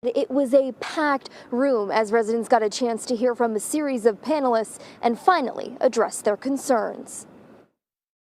It was a packed room as residents got a chance to hear from a series of panelists and finally address their concerns.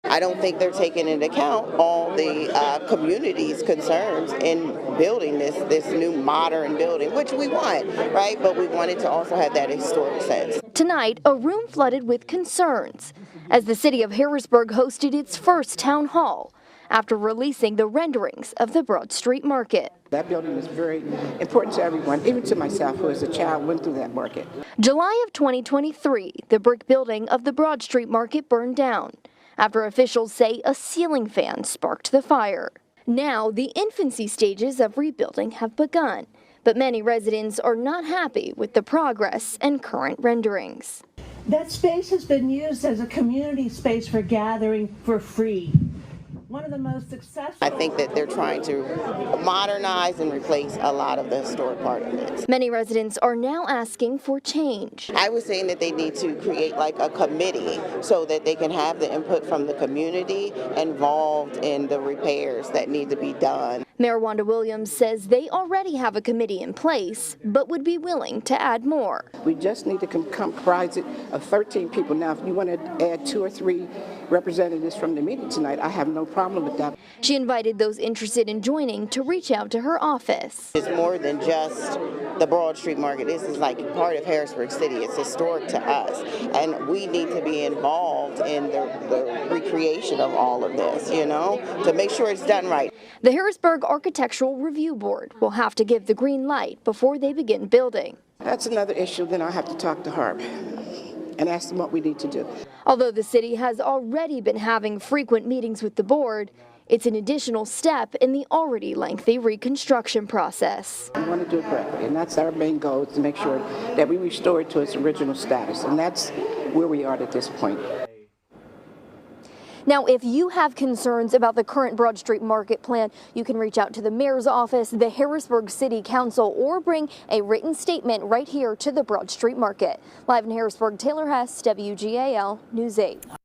I don't think they're taking into account all the community's concerns in building this new modern building, which we want, right? But we wanted to also have that historic sense. Tonight, a room flooded with concerns as the city of Harrisburg hosted its first town hall after releasing the renderings of the Broad Street Market. That building is very important to everyone, even to myself, who as a child went through that market. July of 2023, the brick building of the Broad Street Market burned down after officials say a ceiling fan sparked the fire. Now, the infancy stages of rebuilding have begun, but many residents are not happy with the progress and current renderings. That space has been used as a community space for gathering for free. One of the most successful. I think that they're trying to modernize and replace a lot of the historic part of it. Many residents are now asking for change. I was saying that they need to create like a committee so that they can have the input from the community involved in the repairs that need to be done. Mayor Wanda Williams says they already have a committee in place, but would be willing to add more. We just need to comprise it of 13 people. Now, if you want to add 2 or 3 representatives from the meeting tonight, I have no problem with that. She invited those interested in joining to reach out to her office. It's more than just the Broad Street Market. This is like part of Harrisburg City. It's historic to us, and we need to be involved in the recreation of all of this, you know, to make sure it's done right. The Harrisburg Architectural Review Board will have to give the green light before they begin building. That's another issue. Then I'll have to talk to Harb and ask them what we need to do. Although the city has already been having frequent meetings with the board, it's an additional step in the already lengthy reconstruction process. We want to do it correctly, and that's our main goal, is to make sure that we restore it to its original status, and that's where we are at this point. Now, if you have concerns about the current Broad Street Market plan, you can reach out to the mayor's office, the Harrisburg City Council, or bring a written statement right here to the Broad Street Market. Live in Harrisburg, Taylor Hess, WGAL News 8.